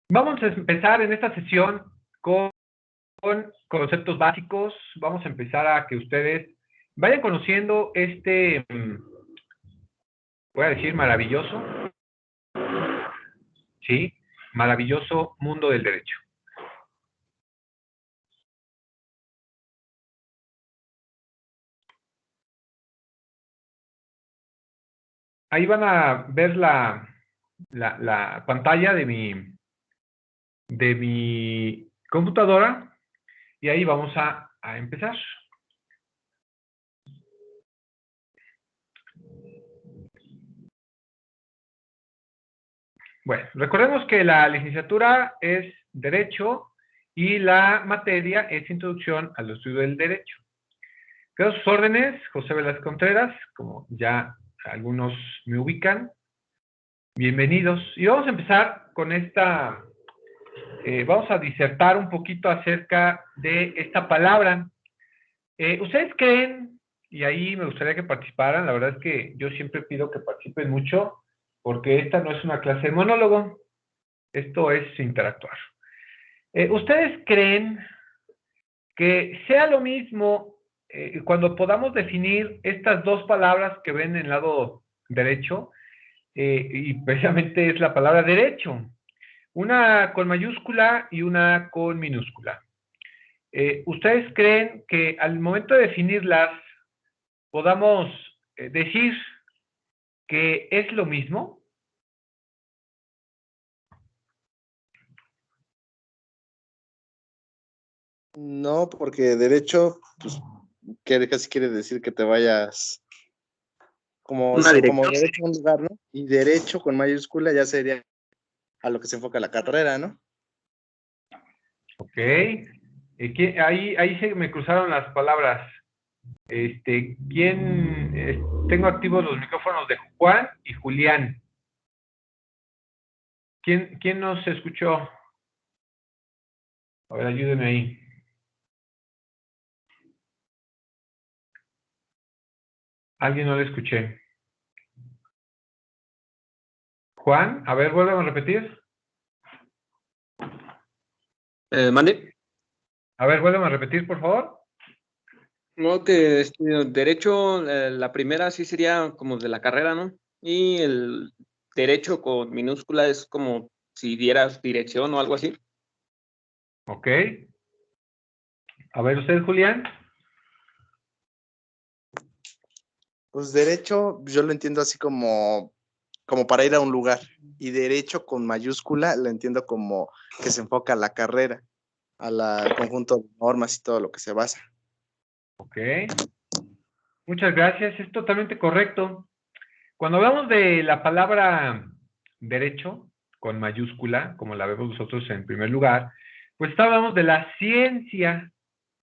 Vamos a empezar en esta sesión con conceptos básicos. Vamos a empezar a que ustedes vayan conociendo este, voy a decir, maravilloso, ¿sí? Maravilloso mundo del derecho. Ahí van a ver la pantalla de mi computadora y ahí vamos a empezar. Bueno, recordemos que la licenciatura es Derecho y la materia es Introducción al Estudio del Derecho. Quedo a sus órdenes, José Velasco Contreras, como ya algunos me ubican. Bienvenidos. Y vamos a empezar con esta, vamos a disertar un poquito acerca de esta palabra. ¿Ustedes creen, y ahí me gustaría que participaran, la verdad es que yo siempre pido que participen mucho, porque esta no es una clase de monólogo, esto es interactuar. ¿Ustedes creen que sea lo mismo cuando podamos definir estas dos palabras que ven en el lado derecho, y precisamente es la palabra derecho, una con mayúscula y una con minúscula? ¿Ustedes creen que al momento de definirlas podamos decir que es lo mismo? No, porque derecho, pues, casi quiere decir que te vayas como derecho a un lugar, ¿no? Y derecho con mayúscula ya sería a lo que se enfoca la carrera, ¿no? Ok. Ahí se me cruzaron las palabras. ¿Quién? Tengo activos los micrófonos de Juan y Julián. ¿Quién nos escuchó? A ver, ayúdenme ahí. Alguien no le escuché. Juan, a ver, vuelvan a repetir. Mande. A ver, vuelvan a repetir, por favor. No, que derecho, la primera sí sería como de la carrera, ¿no? Y el derecho con minúscula es como si dieras dirección o algo así. Ok. A ver, usted, Julián. Pues derecho, yo lo entiendo así como para ir a un lugar. Y derecho con mayúscula lo entiendo como que se enfoca a la carrera, al conjunto de normas y todo lo que se basa. Ok. Muchas gracias. Es totalmente correcto. Cuando hablamos de la palabra derecho, con mayúscula, como la vemos nosotros en primer lugar, pues hablamos de la ciencia,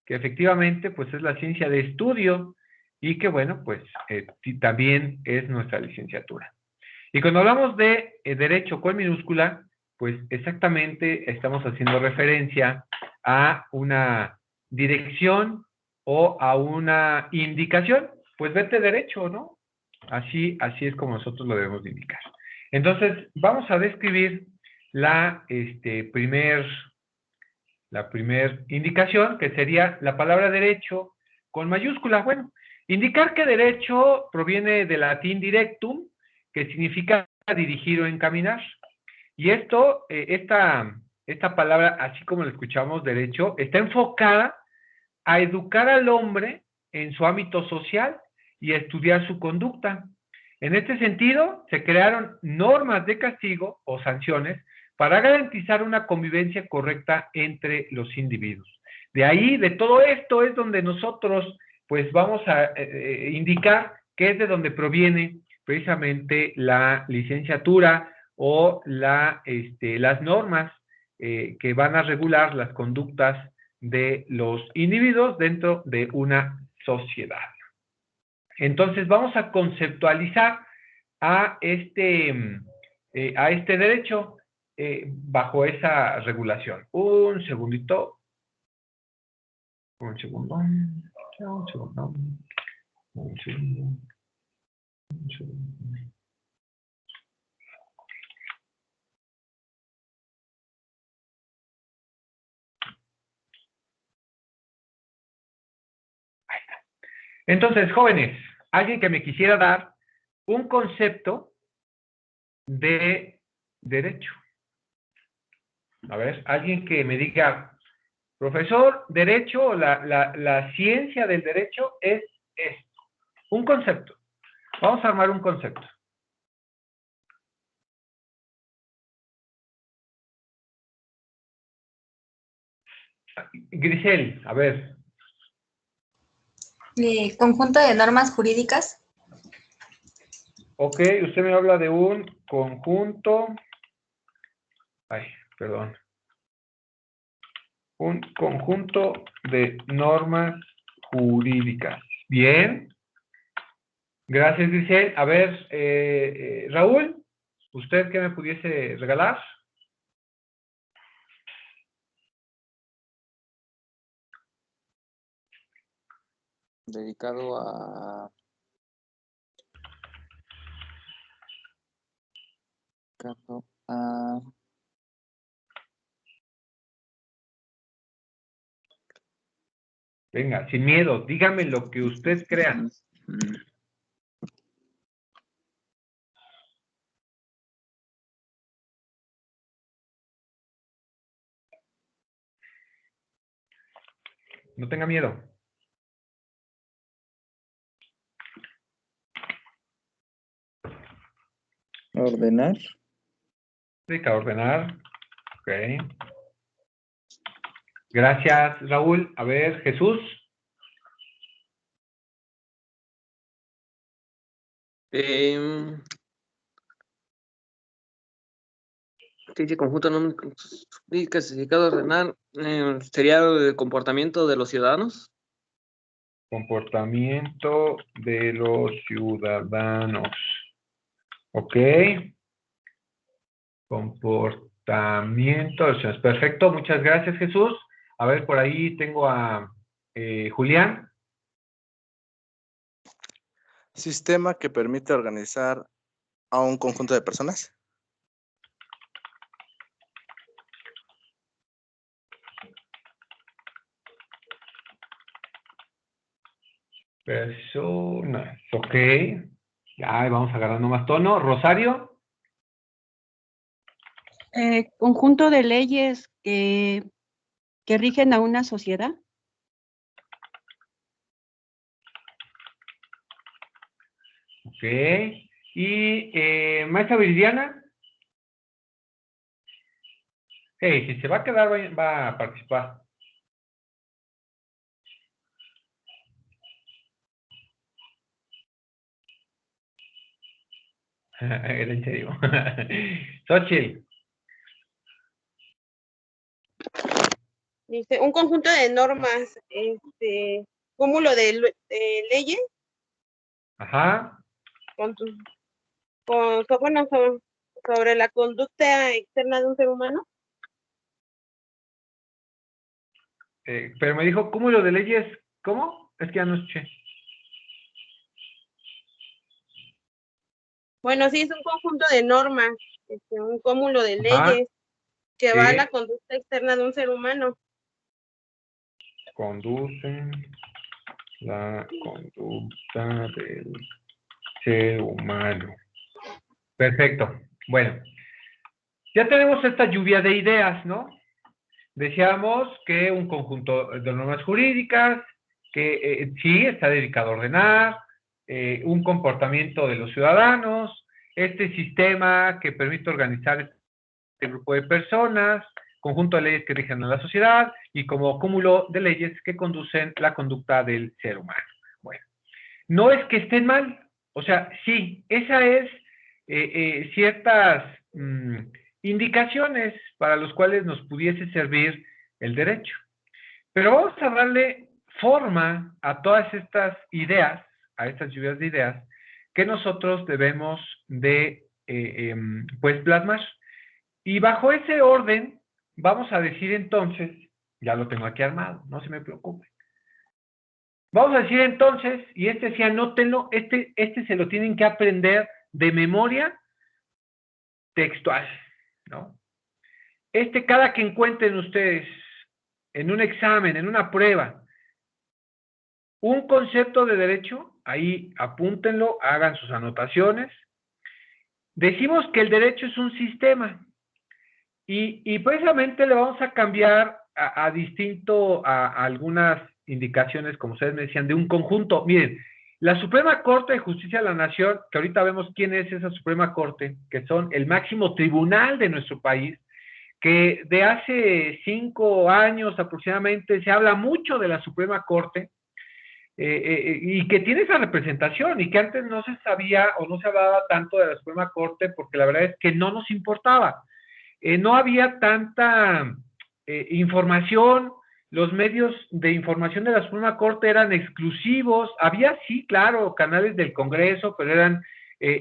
que efectivamente pues es la ciencia de estudio y que bueno, pues también es nuestra licenciatura. Y cuando hablamos de derecho con minúscula, pues exactamente estamos haciendo referencia a una dirección o a una indicación. Pues vete derecho, ¿no? Así es como nosotros lo debemos de indicar. Entonces, vamos a describir la primer indicación, que sería la palabra derecho con mayúscula. Bueno, indicar que derecho proviene del latín directum, que significa dirigir o encaminar. Y esta palabra, así como la escuchamos, derecho, está enfocada a educar al hombre en su ámbito social y a estudiar su conducta. En este sentido, se crearon normas de castigo o sanciones para garantizar una convivencia correcta entre los individuos. De ahí, de todo esto es donde nosotros pues vamos a indicar que es de donde proviene precisamente la licenciatura o las normas que van a regular las conductas de los individuos dentro de una sociedad. Entonces vamos a conceptualizar a este derecho bajo esa regulación. Un segundito. Un segundo. Un segundo. Un segundo. Un segundo. Entonces, jóvenes, alguien que me quisiera dar un concepto de derecho. A ver, alguien que me diga, profesor, derecho, la ciencia del derecho es esto. Un concepto. Vamos a armar un concepto. Grisel, a ver. Conjunto de normas jurídicas. Ok, usted me habla de un conjunto. Ay, perdón. Un conjunto de normas jurídicas. Bien. Gracias, Grisel. A ver, Raúl, ¿usted qué me pudiese regalar? Dedicado a... Venga, sin miedo, dígame lo que usted crea. No tenga miedo. Ordenar. Dedica a ordenar. Ok. Gracias, Raúl. A ver, Jesús. Sí, conjunto no clasificado a ordenar sería el comportamiento de los ciudadanos. Comportamiento de los ciudadanos. Ok. Comportamiento de los ciudadanos. Perfecto, muchas gracias, Jesús. A ver, por ahí tengo a Julián. Sistema que permite organizar a un conjunto de personas. Personas. Ok. Ya vamos agarrando más tono. Rosario. Conjunto de leyes que rigen a una sociedad. Ok. Y maestra Viridiana. Hey, si se va a quedar, va a participar. Era en serio. Xochitl. Dice, un conjunto de normas, cúmulo de leyes Ajá. bueno, sobre la conducta externa de un ser humano. Pero me dijo cúmulo de leyes. ¿Cómo? Es que ya no escuché. Bueno, sí, es un conjunto de normas, un cúmulo de Ajá. leyes que Sí. va a la conducta externa de un ser humano. Conducen la conducta del ser humano. Perfecto. Bueno, ya tenemos esta lluvia de ideas, ¿no? Decíamos que un conjunto de normas jurídicas, que sí está dedicado a ordenar, un comportamiento de los ciudadanos, este sistema que permite organizar este grupo de personas, conjunto de leyes que rigen a la sociedad y como cúmulo de leyes que conducen la conducta del ser humano. Bueno, no es que estén mal, o sea, sí, esa es ciertas indicaciones para los cuales nos pudiese servir el derecho. Pero vamos a darle forma a todas estas ideas, a estas lluvias de ideas, que nosotros debemos de, pues, plasmar. Y bajo ese orden, vamos a decir entonces, ya lo tengo aquí armado, no se me preocupe. Vamos a decir entonces, y sí anótenlo, este se lo tienen que aprender de memoria textual, ¿no? Cada que encuentren ustedes en un examen, en una prueba, un concepto de derecho, ahí apúntenlo, hagan sus anotaciones. Decimos que el derecho es un sistema y precisamente le vamos a cambiar a algunas indicaciones, como ustedes me decían, de un conjunto. Miren, la Suprema Corte de Justicia de la Nación, que ahorita vemos quién es esa Suprema Corte, que son el máximo tribunal de nuestro país, que de hace 5 años aproximadamente se habla mucho de la Suprema Corte, y que tiene esa representación, y que antes no se sabía o no se hablaba tanto de la Suprema Corte, porque la verdad es que no nos importaba. No había tanta información, los medios de información de la Suprema Corte eran exclusivos, había sí, claro, canales del Congreso, pero eran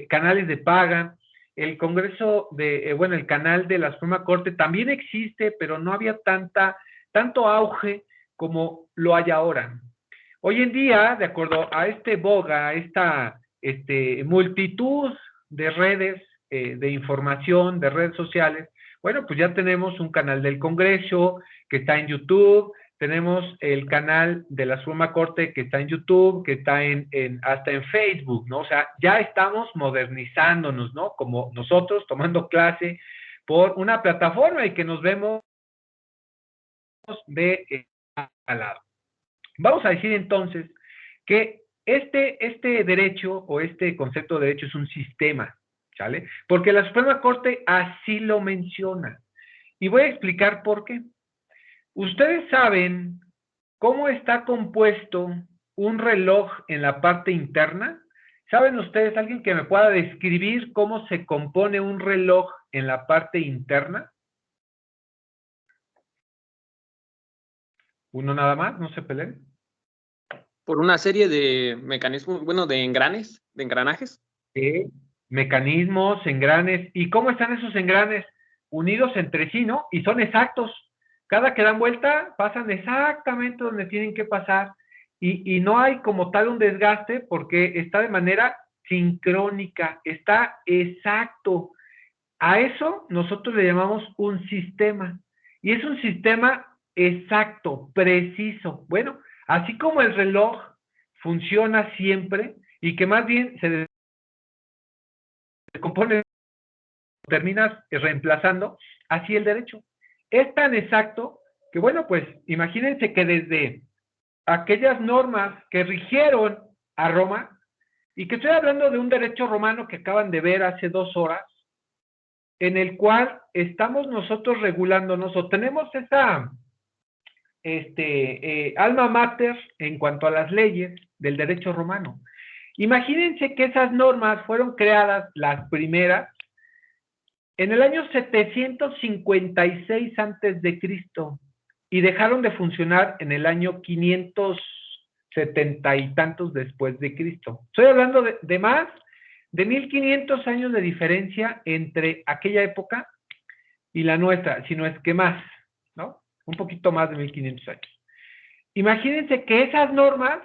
canales de paga. El Congreso el canal de la Suprema Corte también existe, pero no había tanto auge como lo hay ahora. Hoy en día, de acuerdo a esta multitud de redes de información, de redes sociales, bueno, pues ya tenemos un canal del Congreso que está en YouTube, tenemos el canal de la Suprema Corte que está en YouTube, que está hasta en Facebook, ¿no? O sea, ya estamos modernizándonos, ¿no? Como nosotros tomando clase por una plataforma y que nos vemos de al lado. Vamos a decir entonces que este derecho o este concepto de derecho es un sistema, ¿sale? Porque la Suprema Corte así lo menciona. Y voy a explicar por qué. Ustedes saben cómo está compuesto un reloj en la parte interna. ¿Saben ustedes, alguien que me pueda describir cómo se compone un reloj en la parte interna? Uno nada más, no se peleen. Por una serie de mecanismos, bueno, de engranajes. Mecanismos, engranes. ¿Y cómo están esos engranes? Unidos entre sí, ¿no? Y son exactos. Cada que dan vuelta, pasan exactamente donde tienen que pasar. Y no hay como tal un desgaste porque está de manera sincrónica, está exacto. A eso nosotros le llamamos un sistema. Y es un sistema exacto, preciso. Bueno, así como el reloj funciona siempre y que más bien se compone, terminas reemplazando, así el derecho. Es tan exacto que, bueno, pues imagínense que desde aquellas normas que rigieron a Roma, y que estoy hablando de un derecho romano que acaban de ver hace 2 horas, en el cual estamos nosotros regulándonos o tenemos esa alma mater en cuanto a las leyes del derecho romano. Imagínense que esas normas fueron creadas, las primeras, en el año 756 antes de Cristo y dejaron de funcionar en el año 570 y tantos después de Cristo. Estoy hablando de más de 1500 años de diferencia entre aquella época y la nuestra, si no es que más, ¿no? Un poquito más de 1500 años. Imagínense que esas normas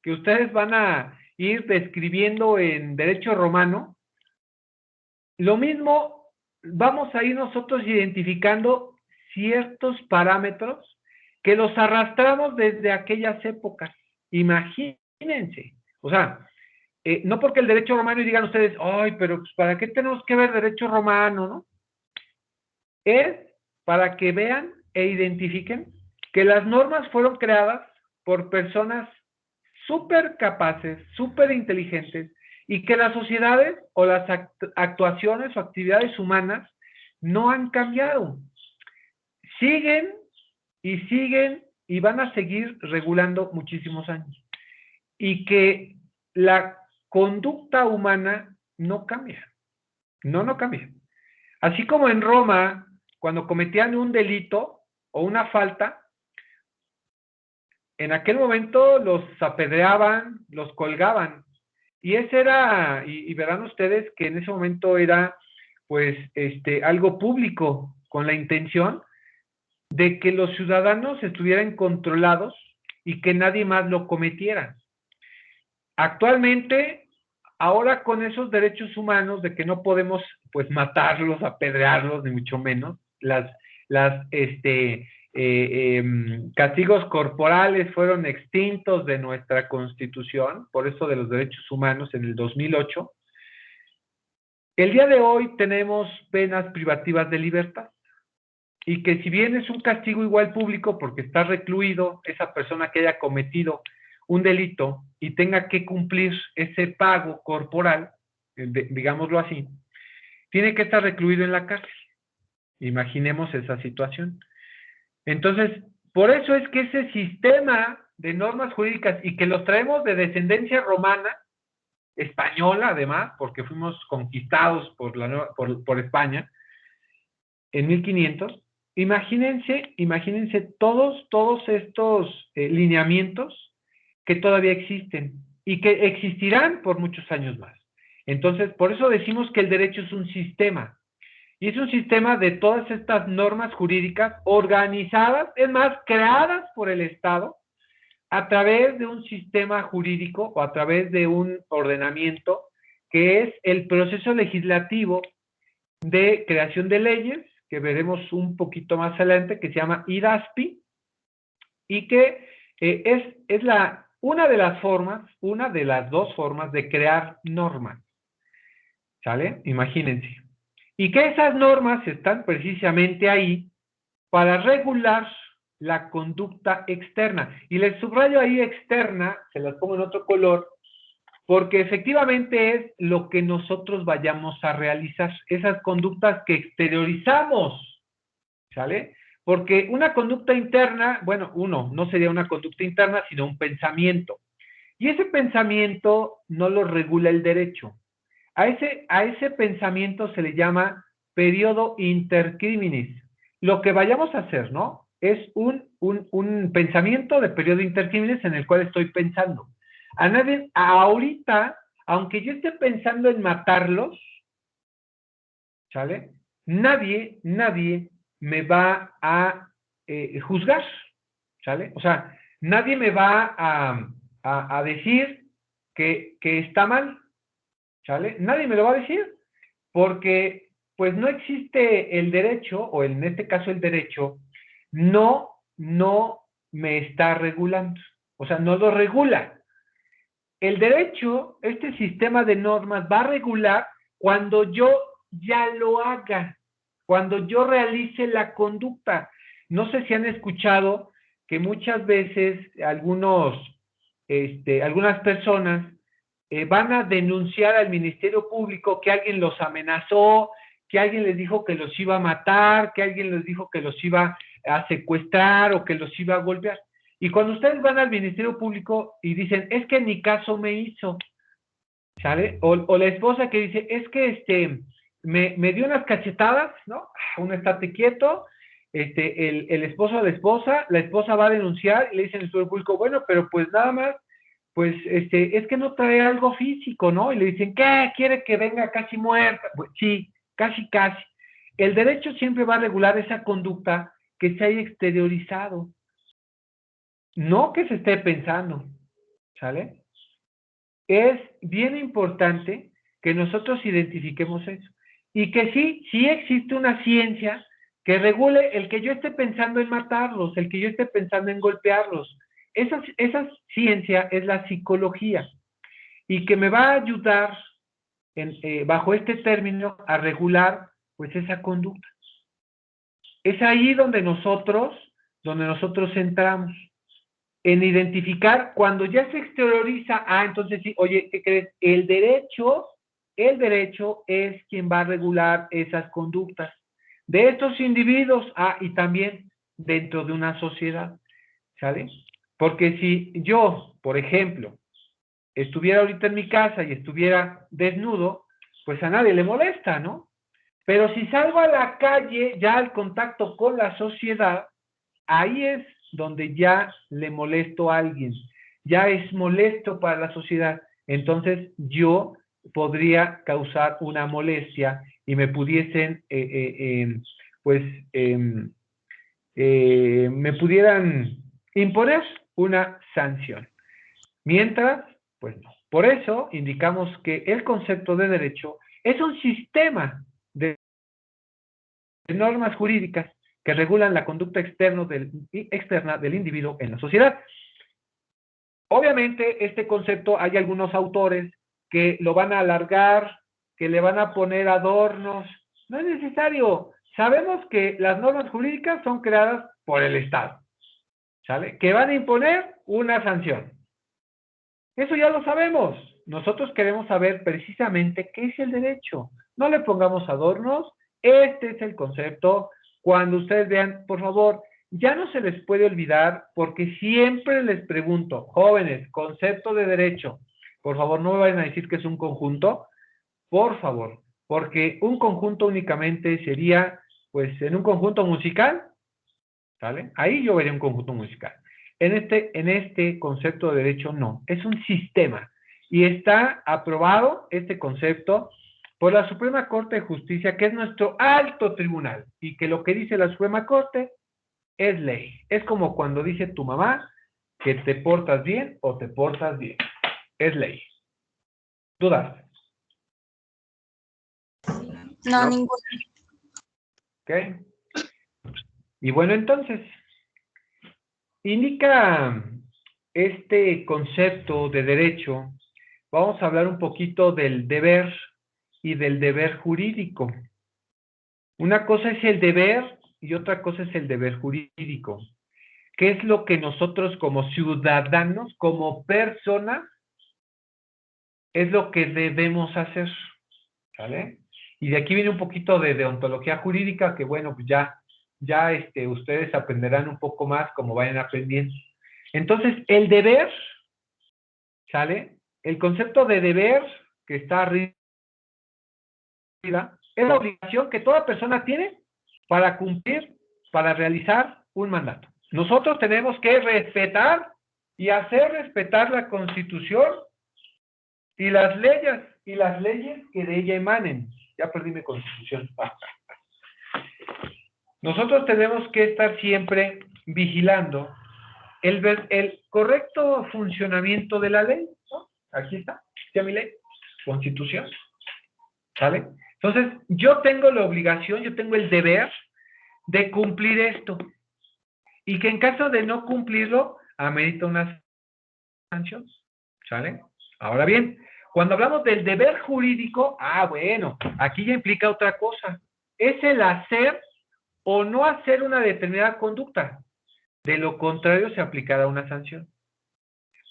que ustedes van a ir describiendo en derecho romano, lo mismo vamos a ir nosotros identificando ciertos parámetros que los arrastramos desde aquellas épocas. Imagínense, o sea, no porque el derecho romano y digan ustedes, ay, pero pues, ¿para qué tenemos que ver derecho romano, no? Es para que vean e identifiquen que las normas fueron creadas por personas súper capaces, súper inteligentes, y que las sociedades o las actuaciones o actividades humanas no han cambiado. Siguen y van a seguir regulando muchísimos años. Y que la conducta humana no cambia. No cambia. Así como en Roma, cuando cometían un delito o una falta, en aquel momento los apedreaban, los colgaban. Y ese era, y verán ustedes que en ese momento era, pues, algo público, con la intención de que los ciudadanos estuvieran controlados y que nadie más lo cometiera. Actualmente, ahora con esos derechos humanos de que no podemos, pues, matarlos, apedrearlos, ni mucho menos, castigos corporales fueron extintos de nuestra Constitución, por eso de los derechos humanos en el 2008. El día de hoy tenemos penas privativas de libertad, y que si bien es un castigo igual público porque está recluido esa persona que haya cometido un delito y tenga que cumplir ese pago corporal, digámoslo así, tiene que estar recluido en la cárcel. Imaginemos esa situación. Entonces, por eso es que ese sistema de normas jurídicas, y que los traemos de descendencia romana, española además, porque fuimos conquistados por España en 1500, imagínense todos estos lineamientos que todavía existen y que existirán por muchos años más. Entonces, por eso decimos que el derecho es un sistema, y es un sistema de todas estas normas jurídicas organizadas, es más, creadas por el Estado, a través de un sistema jurídico o a través de un ordenamiento que es el proceso legislativo de creación de leyes, que veremos un poquito más adelante, que se llama IDASPI, y que es una de las dos formas de crear normas. ¿Sale? Imagínense. Y que esas normas están precisamente ahí para regular la conducta externa. Y les subrayo ahí externa, se las pongo en otro color, porque efectivamente es lo que nosotros vayamos a realizar, esas conductas que exteriorizamos, ¿sale? Porque una conducta interna, bueno, no sería una conducta interna, sino un pensamiento. Y ese pensamiento no lo regula el derecho. A ese pensamiento se le llama periodo intercriminis. Lo que vayamos a hacer, ¿no? Es un pensamiento de periodo intercriminis en el cual estoy pensando. A nadie, ahorita, aunque yo esté pensando en matarlos, ¿sale? Nadie me va a juzgar, ¿sale? O sea, nadie me va a decir que está mal, ¿sale? Nadie me lo va a decir, porque pues no existe el derecho, o en este caso el derecho, no me está regulando, o sea, no lo regula. El derecho, este sistema de normas, va a regular cuando yo ya lo haga, cuando yo realice la conducta. No sé si han escuchado que muchas veces algunas personas van a denunciar al Ministerio Público que alguien los amenazó, que alguien les dijo que los iba a matar, que alguien les dijo que los iba a secuestrar o que los iba a golpear. Y cuando ustedes van al Ministerio Público y dicen, es que ni caso me hizo, ¿sale? O la esposa que dice, es que me dio unas cachetadas, ¿no? Un estate quieto, el esposo de la esposa va a denunciar y le dice al Ministerio Público, bueno, pero pues nada más, pues es que no trae algo físico, ¿no? Y le dicen, ¿qué? ¿Quiere que venga casi muerta? Pues, sí, casi. El derecho siempre va a regular esa conducta que se haya exteriorizado. No que se esté pensando, ¿sale? Es bien importante que nosotros identifiquemos eso. Y que sí existe una ciencia que regule el que yo esté pensando en matarlos, el que yo esté pensando en golpearlos. Esa ciencia es la psicología, y que me va a ayudar bajo este término a regular pues esa conducta. Es ahí donde nosotros entramos, en identificar cuando ya se exterioriza, entonces sí, oye, ¿qué crees? El derecho es quien va a regular esas conductas de estos individuos, y también dentro de una sociedad, ¿sale? Porque si yo, por ejemplo, estuviera ahorita en mi casa y estuviera desnudo, pues a nadie le molesta, ¿no? Pero si salgo a la calle, ya al contacto con la sociedad, ahí es donde ya le molesto a alguien, ya es molesto para la sociedad. Entonces yo podría causar una molestia y me pudiesen, me pudieran imponer una sanción. Mientras, pues no. Por eso indicamos que el concepto de derecho es un sistema de normas jurídicas que regulan la conducta externa del individuo en la sociedad. Obviamente, este concepto hay algunos autores que lo van a alargar, que le van a poner adornos. No es necesario. Sabemos que las normas jurídicas son creadas por el Estado, ¿sale? Que van a imponer una sanción. Eso ya lo sabemos. Nosotros queremos saber precisamente qué es el derecho. No le pongamos adornos. Este es el concepto. Cuando ustedes vean, por favor, ya no se les puede olvidar, porque siempre les pregunto, jóvenes, concepto de derecho, por favor, no me vayan a decir que es un conjunto, por favor, porque un conjunto únicamente sería, pues, en un conjunto musical, ¿sale? Ahí yo vería un conjunto musical. En este concepto de derecho, no, es un sistema, y está aprobado este concepto por la Suprema Corte de Justicia, que es nuestro alto tribunal, y que lo que dice la Suprema Corte es ley. Es como cuando dice tu mamá que te portas bien o te portas bien. Es ley. ¿Dudas? No, No. ninguna. ¿Ok? Y bueno, entonces, indica este concepto de derecho, vamos a hablar un poquito del deber y del deber jurídico. Una cosa es el deber y otra cosa es el deber jurídico. ¿Qué es lo que nosotros como ciudadanos, como personas, es lo que debemos hacer? ¿Vale? Y de aquí viene un poquito de deontología jurídica, que bueno, pues ya ustedes aprenderán un poco más como vayan aprendiendo. Entonces, el deber, ¿sale? El concepto de deber que está arriba es la obligación que toda persona tiene para cumplir, para realizar un mandato. Nosotros tenemos que respetar y hacer respetar la Constitución y las leyes que de ella emanen. Ya perdí mi Constitución. Nosotros tenemos que estar siempre vigilando el correcto funcionamiento de la ley, ¿no? Aquí está, ya mi ley, Constitución, ¿sale? Entonces, yo tengo la obligación, yo tengo el deber de cumplir esto, y que en caso de no cumplirlo, amerita una sanción, ¿sale? Ahora bien, cuando hablamos del deber jurídico, bueno, aquí ya implica otra cosa, es el hacer o no hacer una determinada conducta. De lo contrario, se aplicará una sanción.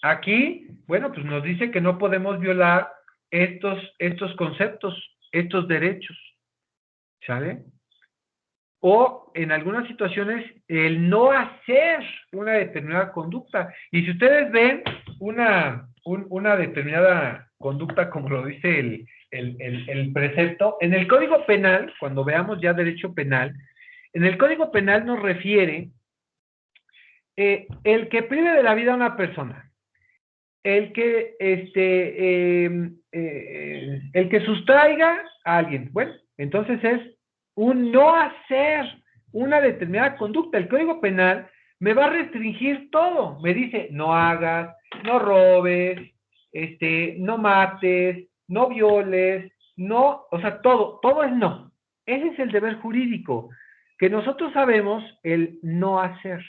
Aquí, bueno, pues nos dice que no podemos violar estos conceptos, estos derechos, ¿sale? O en algunas situaciones, el no hacer una determinada conducta. Y si ustedes ven una determinada conducta, como lo dice el precepto, en el Código Penal, cuando veamos ya derecho penal, en el Código Penal nos refiere el que prive de la vida a una persona, el que sustraiga a alguien. Bueno, entonces es un no hacer una determinada conducta. El Código Penal me va a restringir todo. Me dice, no hagas, no robes, no mates, no violes, no, o sea, todo es no. Ese es el deber jurídico, que nosotros sabemos el no hacer.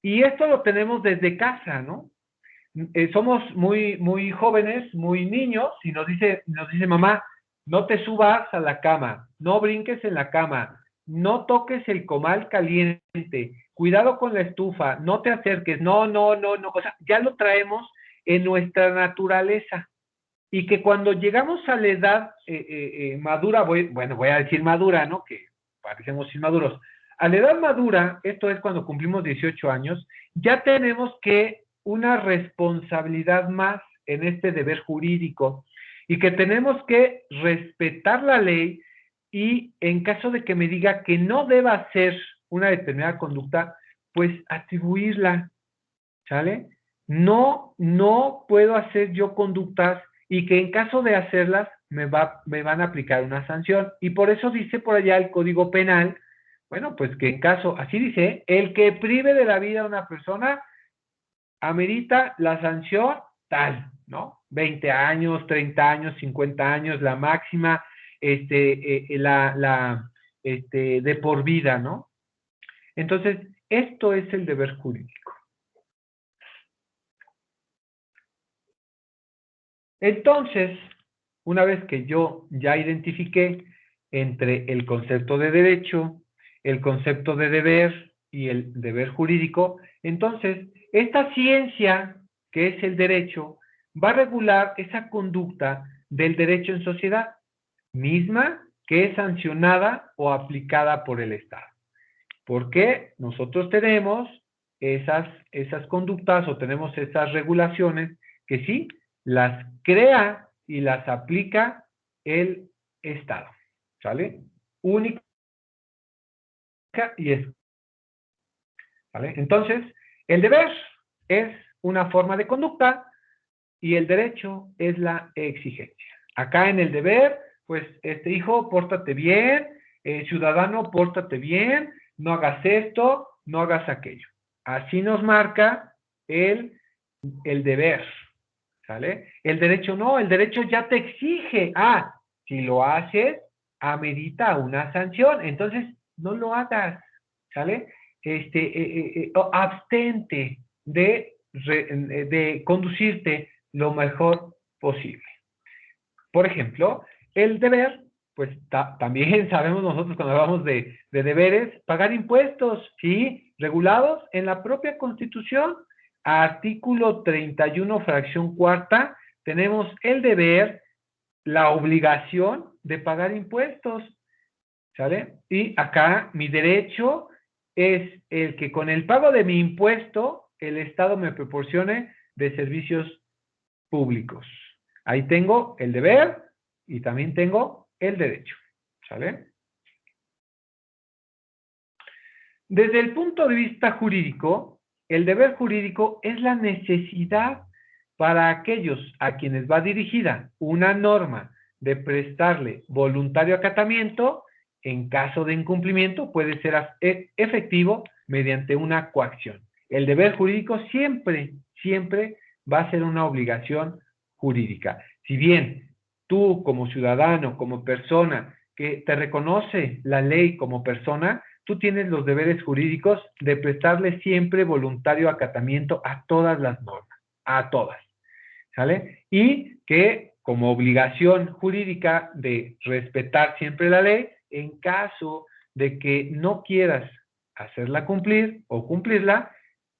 Y esto lo tenemos desde casa, ¿no? Somos muy jóvenes, muy niños, y nos dice mamá, no te subas a la cama, no brinques en la cama, no toques el comal caliente, cuidado con la estufa, no te acerques, no, o sea, ya lo traemos en nuestra naturaleza. Y que cuando llegamos a la edad madura, voy a decir madura, ¿no? Que parecemos inmaduros. A la edad madura, esto es cuando cumplimos 18 años, ya tenemos que una responsabilidad más en este deber jurídico, y que tenemos que respetar la ley, y en caso de que me diga que no deba hacer una determinada conducta, pues atribuirla, ¿sale? No puedo hacer yo conductas y que en caso de hacerlas me van a aplicar una sanción. Y por eso dice por allá el Código Penal, bueno, pues que en caso, así dice, el que prive de la vida a una persona amerita la sanción tal, ¿no? 20 años, 30 años, 50 años, la máxima, de por vida, ¿no? Entonces, esto es el deber jurídico. Entonces, una vez que yo ya identifiqué entre el concepto de derecho, el concepto de deber y el deber jurídico, entonces, esta ciencia, que es el derecho, va a regular esa conducta del derecho en sociedad, misma que es sancionada o aplicada por el Estado. Porque nosotros tenemos esas conductas o tenemos esas regulaciones que sí, las crea y las aplica el Estado, ¿sale? Única y es, ¿vale? Entonces, el deber es una forma de conducta y el derecho es la exigencia. Acá en el deber, pues, hijo, pórtate bien, ciudadano, pórtate bien, no hagas esto, no hagas aquello. Así nos marca el deber, ¿sale? El derecho no, el derecho ya te exige. Si lo haces, amerita una sanción. Entonces, no lo hagas, ¿sale? Abstente de conducirte lo mejor posible. Por ejemplo, el deber, pues también sabemos nosotros cuando hablamos de deberes, pagar impuestos, ¿sí? Regulados en la propia Constitución. Artículo 31, fracción cuarta, tenemos el deber, la obligación de pagar impuestos, ¿sale? Y acá mi derecho es el que con el pago de mi impuesto, el Estado me proporcione de servicios públicos. Ahí tengo el deber y también tengo el derecho, ¿sale? Desde el punto de vista jurídico, el deber jurídico es la necesidad para aquellos a quienes va dirigida una norma de prestarle voluntario acatamiento. En caso de incumplimiento puede ser efectivo mediante una coacción. El deber jurídico siempre va a ser una obligación jurídica. Si bien tú como ciudadano, como persona que te reconoce la ley como persona, tú tienes los deberes jurídicos de prestarle siempre voluntario acatamiento a todas las normas, a todas, ¿sale? Y que como obligación jurídica de respetar siempre la ley, en caso de que no quieras hacerla cumplir o cumplirla,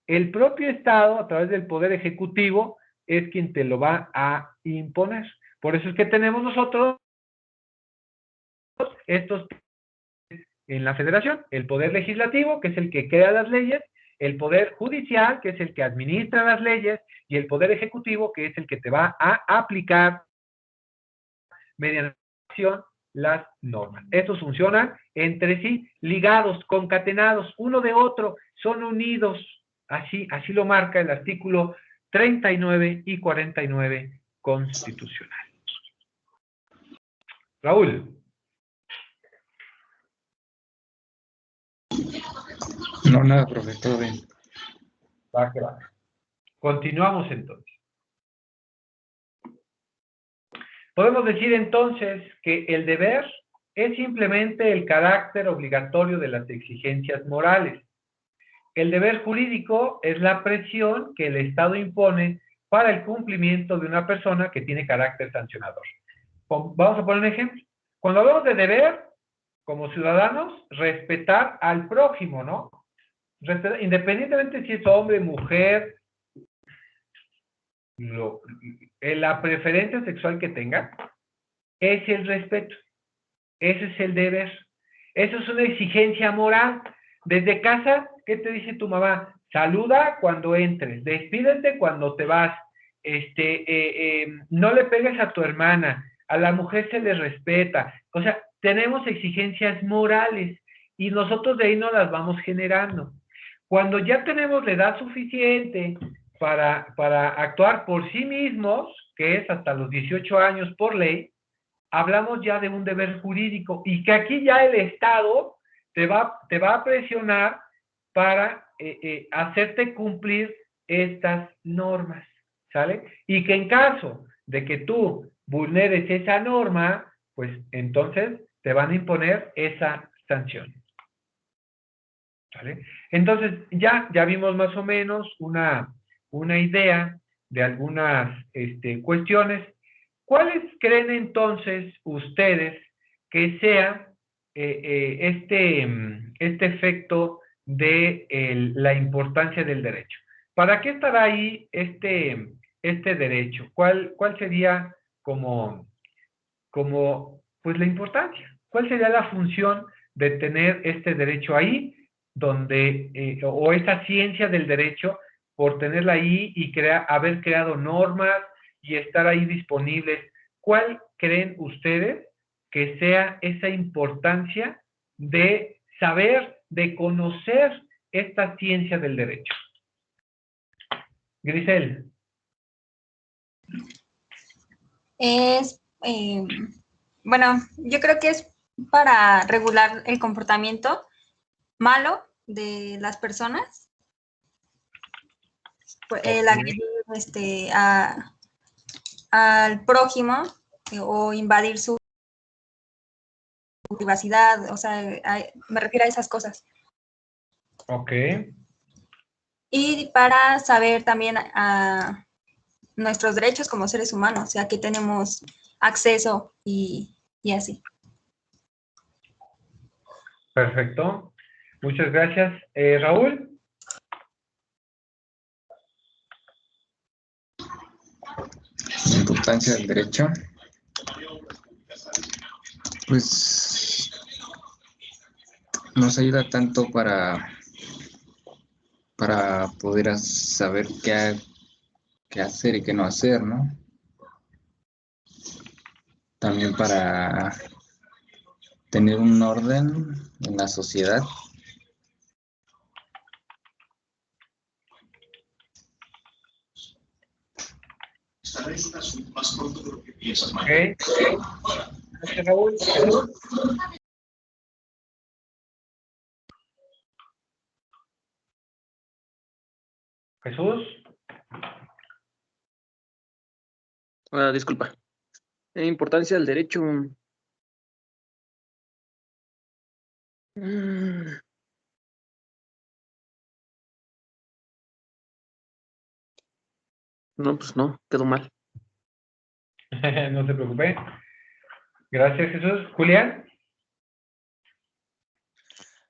el propio Estado, a través del Poder Ejecutivo, es quien te lo va a imponer. Por eso es que tenemos nosotros estos en la Federación, el Poder Legislativo, que es el que crea las leyes, el Poder Judicial, que es el que administra las leyes, y el Poder Ejecutivo, que es el que te va a aplicar mediante acción las normas. Estos funcionan entre sí, ligados, concatenados, uno de otro, son unidos. Así lo marca el artículo 39 y 49 constitucional. Raúl. No, nada, profe, todo bien. Va que va. Continuamos entonces. Podemos decir entonces que el deber es simplemente el carácter obligatorio de las exigencias morales. El deber jurídico es la presión que el Estado impone para el cumplimiento de una persona que tiene carácter sancionador. Vamos a poner un ejemplo. Cuando hablamos de deber, como ciudadanos, respetar al prójimo, ¿no? Independientemente si es hombre, mujer, la preferencia sexual que tenga, es el respeto. Ese es el deber. Eso es una exigencia moral. Desde casa, ¿qué te dice tu mamá? Saluda cuando entres, despídete cuando te vas, no le pegues a tu hermana, a la mujer se le respeta. O sea, tenemos exigencias morales y nosotros de ahí no las vamos generando. Cuando ya tenemos la edad suficiente para actuar por sí mismos, que es hasta los 18 años por ley, hablamos ya de un deber jurídico y que aquí ya el Estado te va a presionar para hacerte cumplir estas normas, ¿sale? Y que en caso de que tú vulneres esa norma, pues entonces te van a imponer esa sanción. ¿Vale? Entonces, ya vimos más o menos una idea de algunas cuestiones. ¿Cuáles creen entonces ustedes que sea este efecto de la importancia del derecho? ¿Para qué estará ahí este derecho? ¿Cuál sería como pues la importancia? ¿Cuál sería la función de tener este derecho ahí, donde, o esa ciencia del derecho, por tenerla ahí y haber creado normas y estar ahí disponibles? ¿Cuál creen ustedes que sea esa importancia de saber, de conocer esta ciencia del derecho? Grisel. Bueno, yo creo que es para regular el comportamiento malo de las personas, pues, el agredir al prójimo o invadir su privacidad, o sea, me refiero a esas cosas. Ok. Y para saber también a nuestros derechos como seres humanos, o sea, que tenemos acceso y así. Perfecto. Muchas gracias. Raúl. La importancia del derecho. Pues nos ayuda tanto para poder saber qué hacer y qué no hacer, ¿no? También para tener un orden en la sociedad. Ok. Gracias, Raúl. Jesús. Disculpa. Importancia del derecho. No, pues no, quedó mal. No se preocupe. Gracias, Jesús. Julián.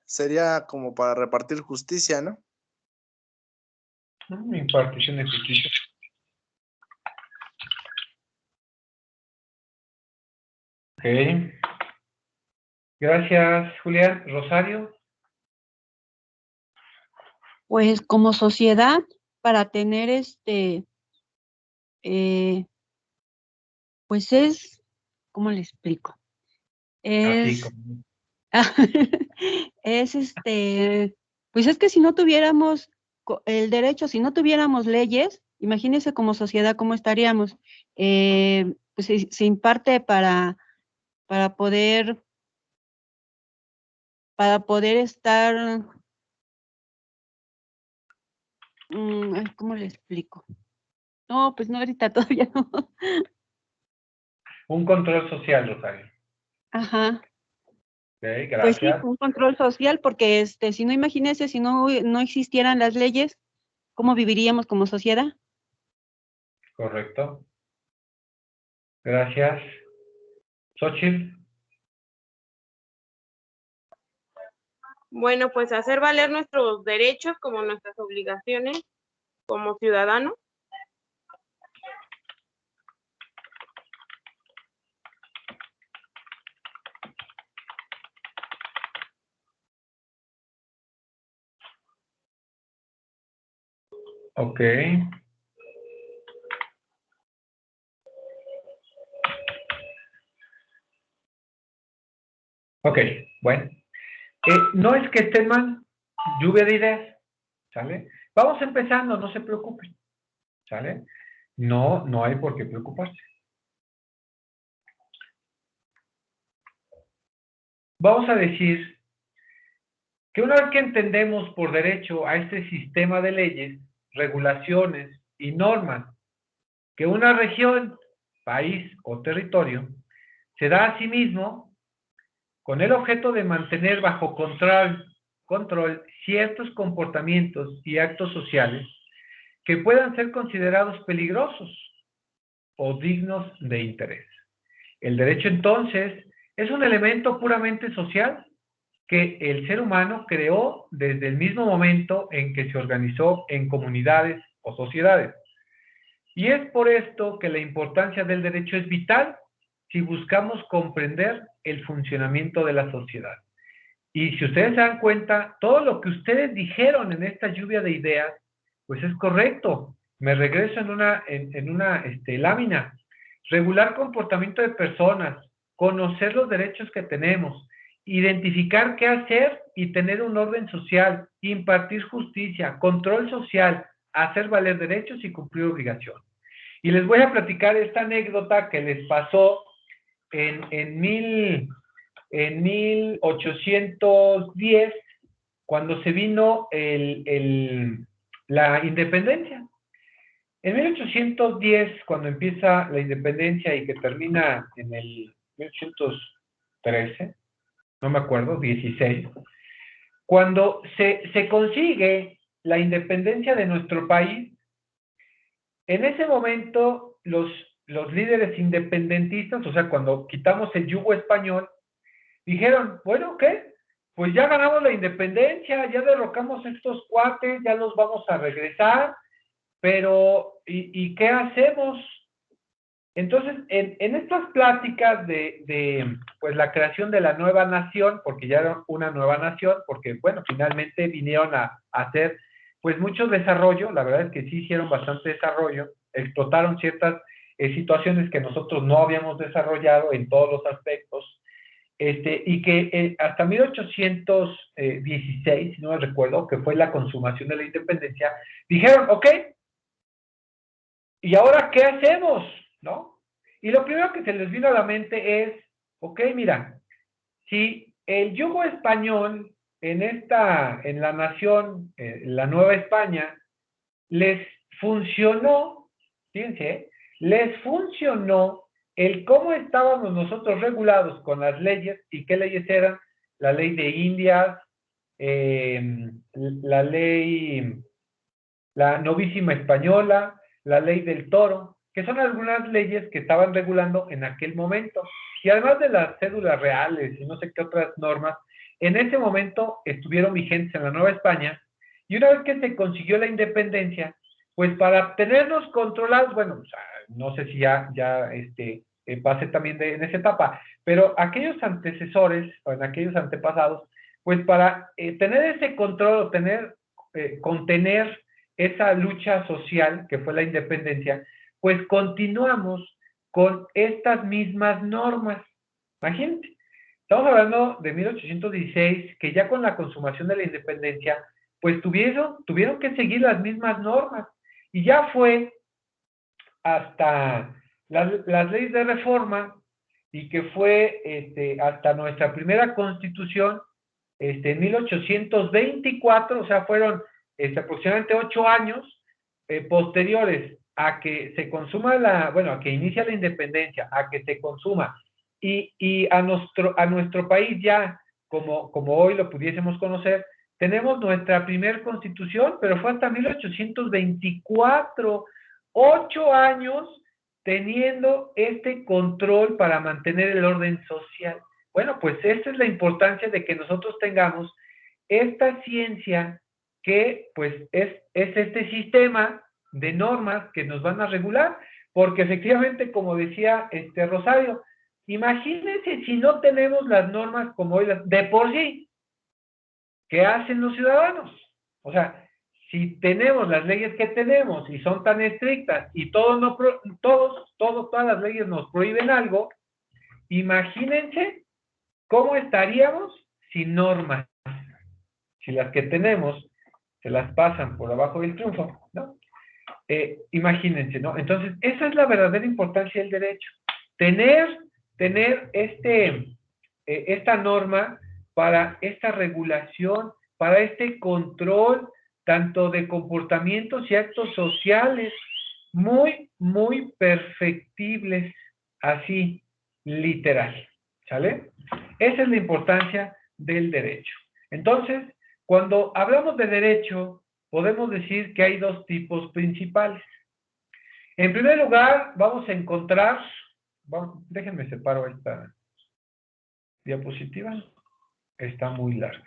Sería como para repartir justicia, ¿no? Impartición de justicia. Ok. Gracias, Julián. Rosario. Pues como sociedad, para tener pues es, ¿cómo le explico? Así Es, como. es pues es que si no tuviéramos el derecho, si no tuviéramos leyes, imagínense como sociedad cómo estaríamos. Pues se imparte para poder estar, ay, ¿cómo le explico? No, pues no, ahorita todavía no. Un control social, Rosario. Ajá. Ok, Pues sí, gracias. un control social, porque si no, imagínense, si no existieran las leyes, ¿cómo viviríamos como sociedad? Correcto. Gracias. Xochitl. Bueno, pues hacer valer nuestros derechos como nuestras obligaciones como ciudadanos. Ok. Ok, bueno. No es que estén mal, lluvia de ideas, ¿sale? Vamos empezando, no se preocupen, ¿sale? No hay por qué preocuparse. Vamos a decir que una vez que entendemos por derecho a este sistema de leyes, regulaciones y normas que una región, país o territorio se da a sí mismo con el objeto de mantener bajo control control ciertos comportamientos y actos sociales que puedan ser considerados peligrosos o dignos de interés. El derecho, entonces, es un elemento puramente social que el ser humano creó desde el mismo momento en que se organizó en comunidades o sociedades. Y es por esto que la importancia del derecho es vital si buscamos comprender el funcionamiento de la sociedad. Y si ustedes se dan cuenta, todo lo que ustedes dijeron en esta lluvia de ideas, pues es correcto. Me regreso en una lámina. Regular comportamiento de personas, conocer los derechos que tenemos, identificar qué hacer y tener un orden social, impartir justicia, control social, hacer valer derechos y cumplir obligaciones. Y les voy a platicar esta anécdota que les pasó en 1810, cuando se vino la independencia. En 1810, cuando empieza la independencia y que termina en el 1813, no me acuerdo, 16, cuando se consigue la independencia de nuestro país, en ese momento los líderes independentistas, o sea, cuando quitamos el yugo español, dijeron, bueno, ¿qué? Pues ya ganamos la independencia, ya derrocamos a estos cuates, ya los vamos a regresar, pero ¿y qué hacemos? Entonces, en estas pláticas de pues la creación de la nueva nación, porque ya era una nueva nación, porque bueno, finalmente vinieron a hacer pues mucho desarrollo, la verdad es que sí hicieron bastante desarrollo, explotaron ciertas situaciones que nosotros no habíamos desarrollado en todos los aspectos, y que hasta 1816, si no me recuerdo, que fue la consumación de la independencia, dijeron, ok, ¿y ahora qué hacemos? ¿No? Y lo primero que se les vino a la mente es, ok, mira, si el yugo español en la nación, la Nueva España, les funcionó, fíjense, les funcionó el cómo estábamos nosotros regulados con las leyes, y qué leyes eran, la ley de Indias, la novísima española, la ley del toro, que son algunas leyes que estaban regulando en aquel momento. Y además de las cédulas reales y no sé qué otras normas, en ese momento estuvieron vigentes en la Nueva España, y una vez que se consiguió la independencia, pues para tenernos controlados, bueno, no sé si ya pase también en esa etapa, pero aquellos antecesores o en aquellos antepasados, pues para tener ese control o contener esa lucha social que fue la independencia, pues continuamos con estas mismas normas. Imagínate, estamos hablando de 1816, que ya con la consumación de la independencia, pues tuvieron que seguir las mismas normas, y ya fue hasta las leyes de reforma, y que fue hasta nuestra primera constitución, en 1824, o sea, fueron aproximadamente 8 años posteriores a que se consuma a que inicia la independencia, a que se consuma, y a nuestro país ya, como hoy lo pudiésemos conocer, tenemos nuestra primer constitución, pero fue hasta 1824, 8 años teniendo este control para mantener el orden social. Bueno, pues esta es la importancia de que nosotros tengamos esta ciencia que pues es este sistema de normas que nos van a regular, porque efectivamente, como decía Rosario, imagínense si no tenemos las normas como hoy de por sí, ¿qué hacen los ciudadanos? O sea, si tenemos las leyes que tenemos y son tan estrictas y todas las leyes nos prohíben algo, imagínense cómo estaríamos sin normas, si las que tenemos se las pasan por abajo del triunfo, ¿no? Imagínense, ¿no? Entonces, esa es la verdadera importancia del derecho. Tener esta norma para esta regulación, para este control, tanto de comportamientos y actos sociales, muy, muy perfectibles, así, literal, ¿sale? Esa es la importancia del derecho. Entonces, Cuando hablamos de derecho, podemos decir que hay dos tipos principales. En primer lugar, vamos a encontrar, déjenme separo esta diapositiva, está muy larga.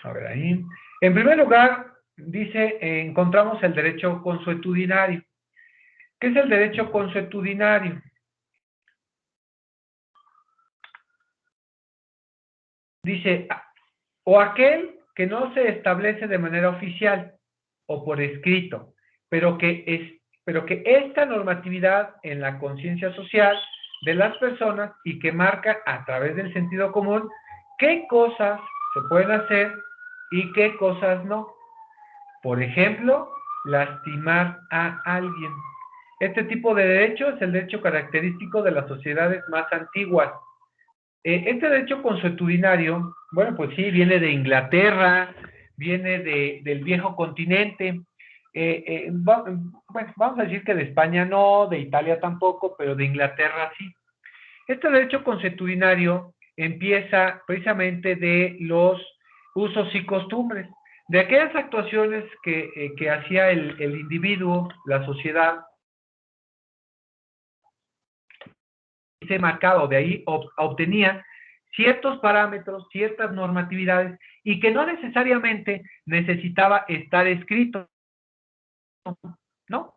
A ver, ahí. En primer lugar, dice, encontramos el derecho consuetudinario. ¿Qué es el derecho consuetudinario? Dice, o aquel que no se establece de manera oficial o por escrito, pero que esta normatividad en la conciencia social de las personas y que marca a través del sentido común qué cosas se pueden hacer y qué cosas no. Por ejemplo, lastimar a alguien. Este tipo de derecho es el derecho característico de las sociedades más antiguas. Este derecho consuetudinario, bueno, pues sí, viene de Inglaterra, viene del viejo continente. Bueno, vamos a decir que de España no, de Italia tampoco, pero de Inglaterra sí. Este derecho consuetudinario empieza precisamente de los usos y costumbres, de aquellas actuaciones que hacía el individuo, la sociedad, se marcaba, de ahí obtenía ciertos parámetros, ciertas normatividades, y que no necesariamente necesitaba estar escrito, ¿no?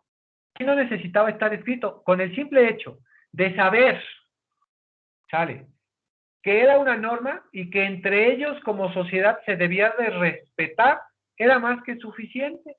Y no necesitaba estar escrito, con el simple hecho de saber, ¿sale?, que era una norma y que entre ellos como sociedad se debía de respetar, era más que suficiente.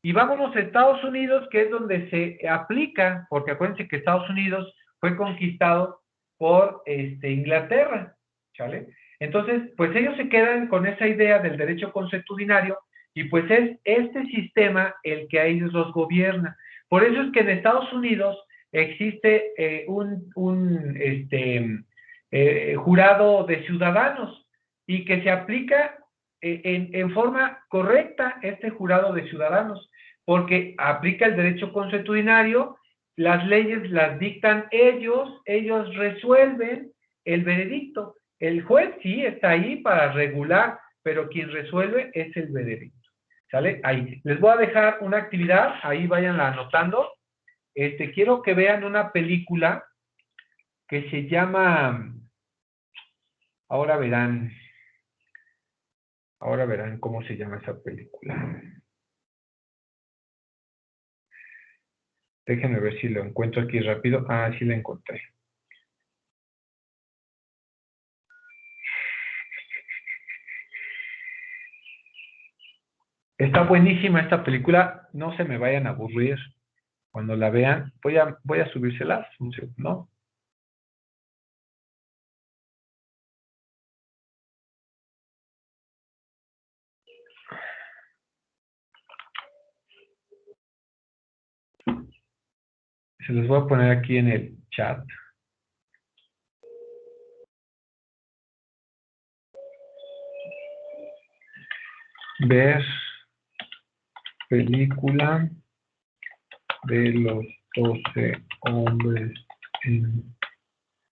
Y vámonos a Estados Unidos, que es donde se aplica, porque acuérdense que Estados Unidos fue conquistado por Inglaterra, ¿sale? Entonces, pues ellos se quedan con esa idea del derecho consuetudinario y pues es este sistema el que a ellos los gobierna. Por eso es que en Estados Unidos existe un jurado de ciudadanos y que se aplica en forma correcta este jurado de ciudadanos, porque aplica el derecho consuetudinario, las leyes las dictan ellos resuelven el veredicto. El juez sí está ahí para regular, pero quien resuelve es el veredicto. ¿Sale? Ahí. Les voy a dejar una actividad, ahí váyanla anotando. Quiero que vean una película que se llama, ahora verán cómo se llama esa película. Déjenme ver si lo encuentro aquí rápido. Ah, sí la encontré. Está buenísima esta película. No se me vayan a aburrir cuando la vean. Voy a subírselas un segundo. Se los voy a poner aquí en el chat. Ver película de los 12 hombres en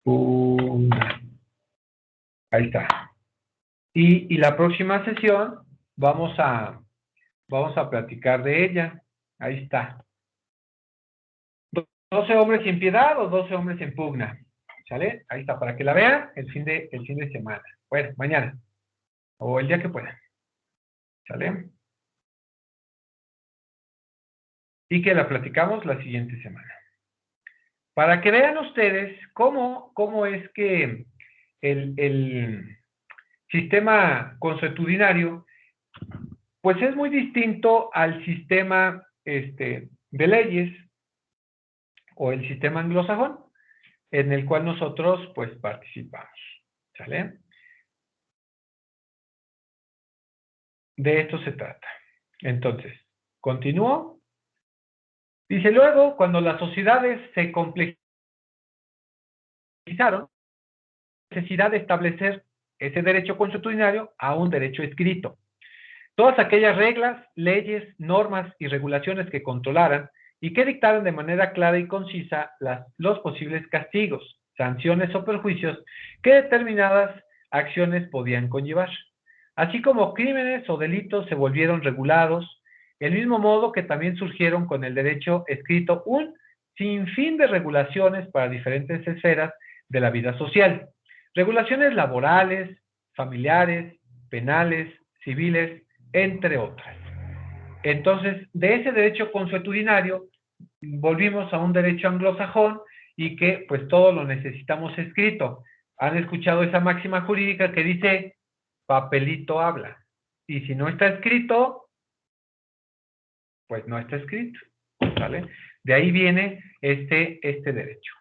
Pugna. Ahí está. Y la próxima sesión vamos a platicar de ella. Ahí está. 12 hombres sin piedad o 12 hombres en pugna. ¿Sale? Ahí está, para que la vean el fin de semana. Bueno, mañana. O el día que puedan. ¿Sale? Y que la platicamos la siguiente semana. Para que vean ustedes cómo es que el sistema consuetudinario pues es muy distinto al sistema de leyes o el sistema anglosajón en el cual nosotros pues participamos. ¿Sale? De esto se trata. Entonces, continúo. Dice, luego, cuando las sociedades se complejizaron, necesidad de establecer ese derecho consuetudinario a un derecho escrito. Todas aquellas reglas, leyes, normas y regulaciones que controlaran y que dictaran de manera clara y concisa los posibles castigos, sanciones o perjuicios que determinadas acciones podían conllevar. Así como crímenes o delitos se volvieron regulados, del mismo modo que también surgieron con el derecho escrito un sinfín de regulaciones para diferentes esferas de la vida social. Regulaciones laborales, familiares, penales, civiles, entre otras. Entonces, de ese derecho consuetudinario, volvimos a un derecho anglosajón y que pues todo lo necesitamos escrito. Han escuchado esa máxima jurídica que dice, papelito habla. Y si no está escrito, pues no está escrito. ¿Vale? De ahí viene este derecho.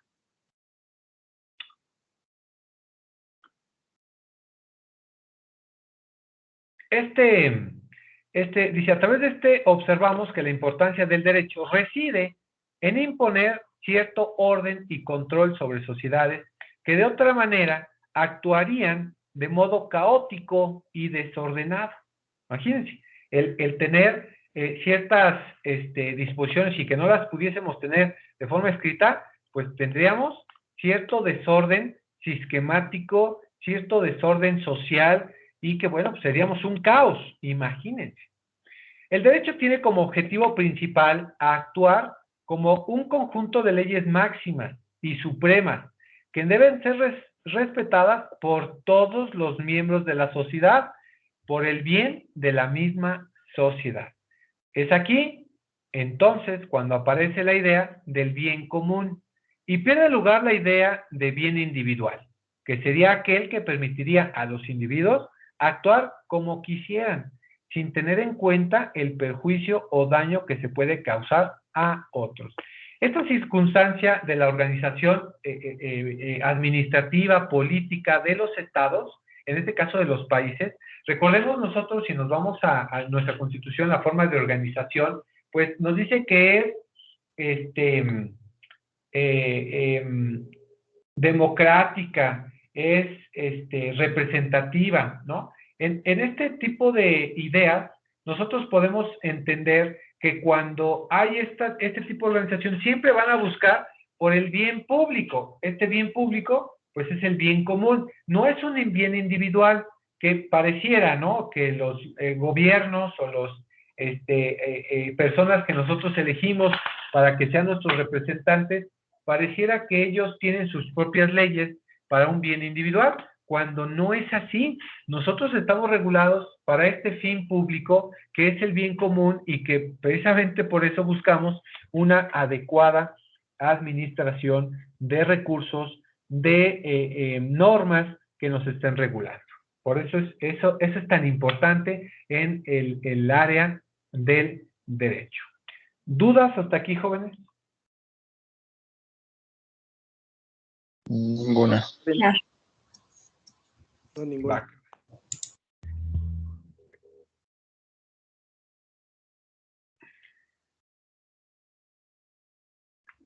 Dice, a través de observamos que la importancia del derecho reside en imponer cierto orden y control sobre sociedades que de otra manera actuarían de modo caótico y desordenado. Imagínense, el tener ciertas disposiciones y que no las pudiésemos tener de forma escrita, pues tendríamos cierto desorden sistemático, cierto desorden social, y que, bueno, pues seríamos un caos, imagínense. El derecho tiene como objetivo principal actuar como un conjunto de leyes máximas y supremas que deben ser respetadas por todos los miembros de la sociedad por el bien de la misma sociedad. Es aquí, entonces, cuando aparece la idea del bien común y pierde lugar la idea de bien individual, que sería aquel que permitiría a los individuos actuar como quisieran, sin tener en cuenta el perjuicio o daño que se puede causar a otros. Esta circunstancia de la organización administrativa, política de los estados, en este caso de los países, recordemos nosotros, si nos vamos a nuestra Constitución, la forma de organización, pues nos dice que es democrática, es representativa, ¿no? En este tipo de ideas, nosotros podemos entender que cuando hay este tipo de organización, siempre van a buscar por el bien público. Este bien público, pues es el bien común. No es un bien individual que pareciera, ¿no? Que los gobiernos o los personas que nosotros elegimos para que sean nuestros representantes, pareciera que ellos tienen sus propias leyes para un bien individual, cuando no es así. Nosotros estamos regulados para este fin público, que es el bien común, y que precisamente por eso buscamos una adecuada administración de recursos, de normas que nos estén regulando. Por eso eso es tan importante en el área del derecho. ¿Dudas hasta aquí, jóvenes? Ninguna. No, ninguna. Va.